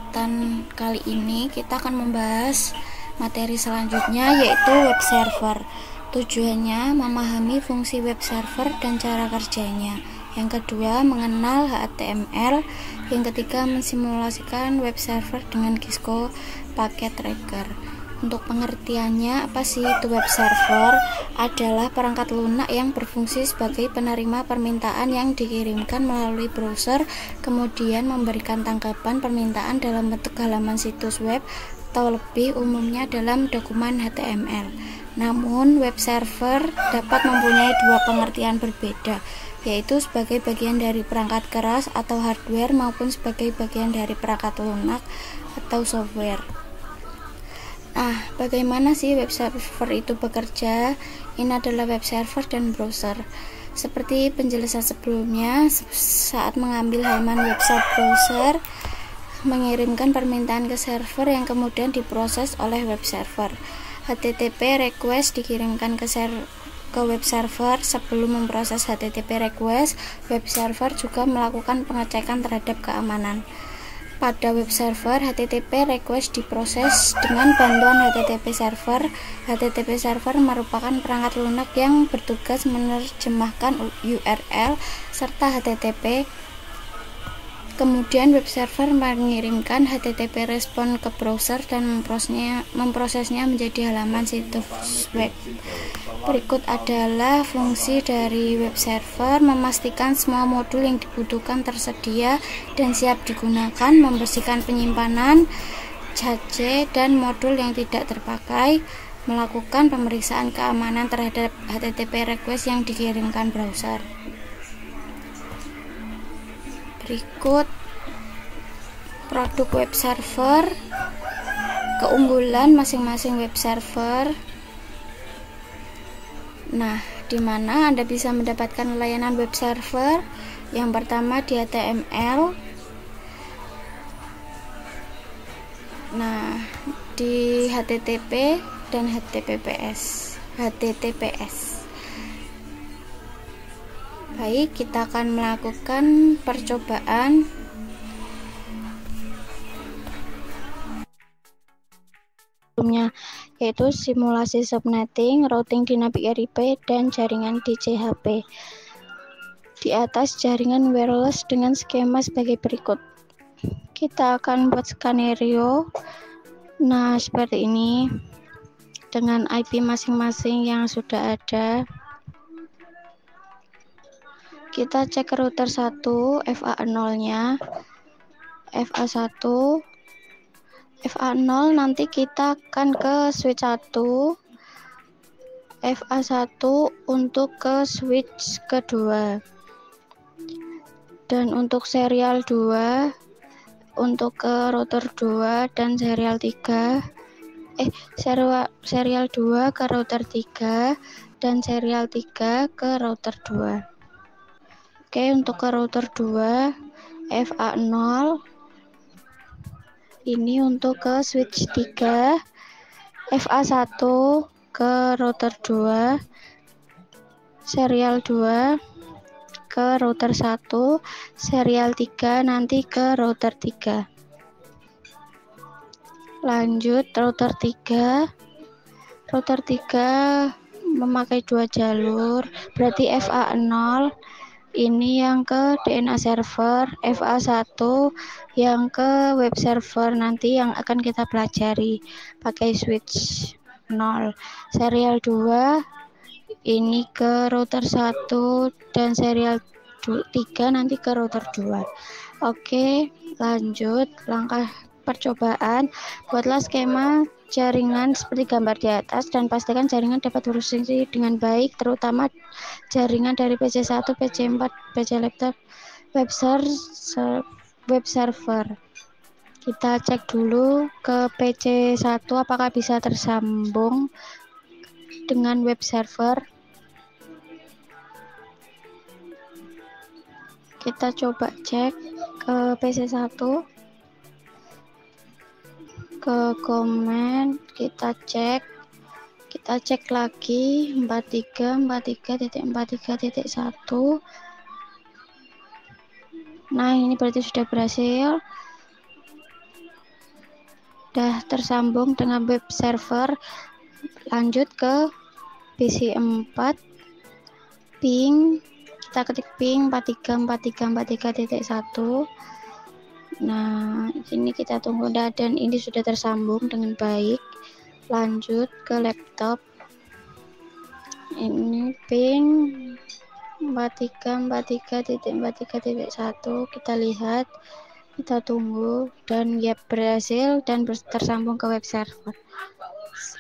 kesempatan kali ini kita akan membahas materi selanjutnya, yaitu web server. Tujuannya memahami fungsi web server dan cara kerjanya. Yang kedua, mengenal HTML. Yang ketiga, mensimulasikan web server dengan Gisco Packet Tracker. Untuk pengertiannya, apa sih itu web server? Adalah perangkat lunak yang berfungsi sebagai penerima permintaan yang dikirimkan melalui browser, kemudian memberikan tanggapan permintaan dalam bentuk halaman situs web atau lebih umumnya dalam dokumen HTML. Namun, web server dapat mempunyai dua pengertian berbeda, yaitu sebagai bagian dari perangkat keras atau hardware maupun sebagai bagian dari perangkat lunak atau software. Nah, bagaimana sih web server itu bekerja? Ini adalah web server dan browser. Seperti penjelasan sebelumnya, saat mengambil halaman website, browser mengirimkan permintaan ke server yang kemudian diproses oleh web server. HTTP request dikirimkan ke web server. Sebelum memproses HTTP request, web server juga melakukan pengecekan terhadap keamanan. Pada web server, HTTP request diproses dengan bantuan HTTP server. HTTP server merupakan perangkat lunak yang bertugas menerjemahkan URL serta HTTP. Kemudian web server mengirimkan HTTP respon ke browser dan memprosesnya menjadi halaman situs web. Berikut adalah fungsi dari web server: memastikan semua modul yang dibutuhkan tersedia dan siap digunakan, membersihkan penyimpanan, cache, dan modul yang tidak terpakai, melakukan pemeriksaan keamanan terhadap HTTP request yang dikirimkan browser. Berikut produk web server, keunggulan masing-masing web server. Nah, di mana Anda bisa mendapatkan layanan web server? Yang pertama di HTML. Nah, di HTTP dan HTTPS. Baik, kita akan melakukan percobaan. Yaitu simulasi subnetting, routing dynamic RIP, dan jaringan DCHP. Di atas jaringan wireless dengan skema sebagai berikut. Kita akan buat skenario. Nah, seperti ini dengan IP masing-masing yang sudah ada. Kita cek router 1, FA0-nya, FA1, FA0, nanti kita akan ke switch 1, FA1 untuk ke switch kedua, dan untuk serial 2 untuk ke router 2 dan serial 3, serial 2 ke router 3 dan serial 3 ke router 2. Oke, untuk ke router 2 FA0 ini untuk ke switch 3, FA1 ke router 2, serial 2 ke router 1, serial 3 nanti ke router 3. Lanjut router 3. Router 3 memakai 2 jalur, berarti FA0 ini yang ke DNA server, FA1 yang ke web server nanti yang akan kita pelajari pakai switch 0. Serial 2 ini ke router 1 dan serial 3 nanti ke router 2. Oke, lanjut langkah percobaan. Buatlah skema jaringan seperti gambar di atas dan pastikan jaringan dapat berfungsi dengan baik, terutama jaringan dari PC1, PC4, PC laptop, web server. Kita cek dulu ke PC1 apakah bisa tersambung dengan web server. Kita coba cek ke PC1, ke komen, kita cek lagi 43.43.1. Nah, ini berarti sudah berhasil. Udah tersambung dengan web server, lanjut ke PC 4, ping, kita ketik ping 434343.1. Nah, ini kita tunggu dan ini sudah tersambung dengan baik. Lanjut ke laptop, ini ping 4343.43.1, kita lihat, kita tunggu, dan ya berhasil dan tersambung ke web server.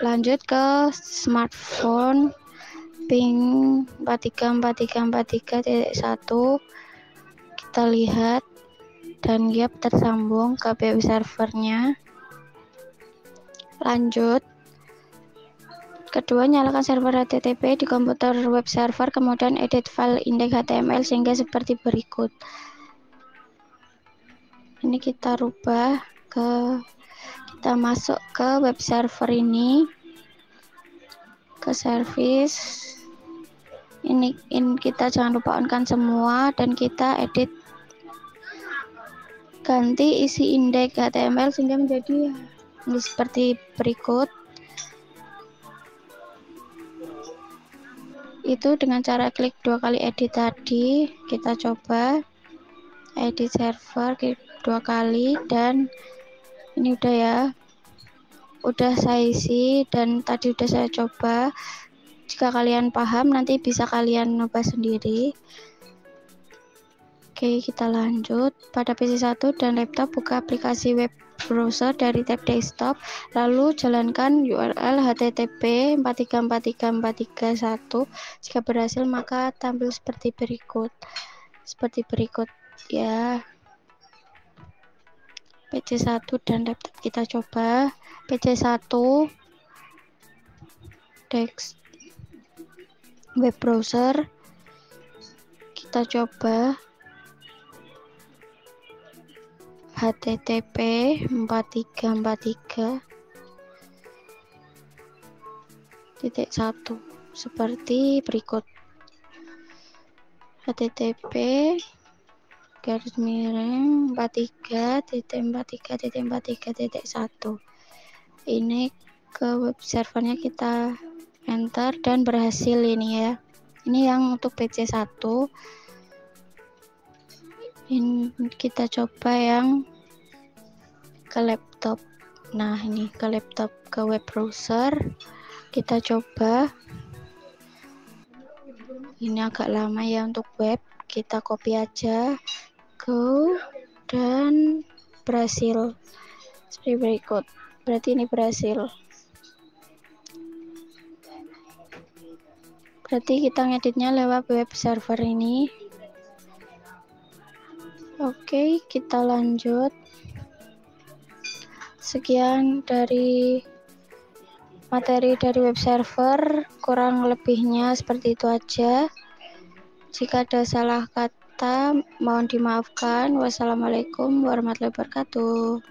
Lanjut ke smartphone, ping 434343.1, kita lihat, dan ya tersambung ke web servernya. Lanjut, kedua, nyalakan server HTTP di komputer web server, kemudian edit file index HTML sehingga seperti berikut. Ini kita rubah kita masuk ke web server ini, ke service. Ini kita jangan lupa on-kan semua, dan kita edit, ganti isi index HTML sehingga menjadi ini seperti berikut. Itu dengan cara klik 2 kali edit tadi. Kita coba edit server, klik 2 kali, dan ini udah ya, udah saya isi dan tadi udah saya coba. Jika kalian paham, nanti bisa kalian coba sendiri. Oke, kita lanjut. Pada PC 1 dan laptop, buka aplikasi web browser dari tab desktop, lalu jalankan URL http 434343.1. Jika berhasil, maka tampil seperti berikut ya. PC 1 dan laptop kita coba. PC 1 web browser, kita coba http 4343.1 seperti berikut. http /43.43.43.1. Ini ke web servernya, kita enter dan berhasil ini ya. Ini yang untuk PC 1. Ini kita coba yang ke laptop. Nah, ini ke laptop, ke web browser, kita coba. Ini agak lama ya untuk web, kita copy aja, go, dan berhasil seperti berikut. Berarti ini berhasil. Berarti kita ngeditnya lewat web server ini. Oke, kita lanjut. Sekian dari materi dari web server, kurang lebihnya seperti itu aja. Jika ada salah kata, mohon dimaafkan. Wassalamualaikum warahmatullahi wabarakatuh.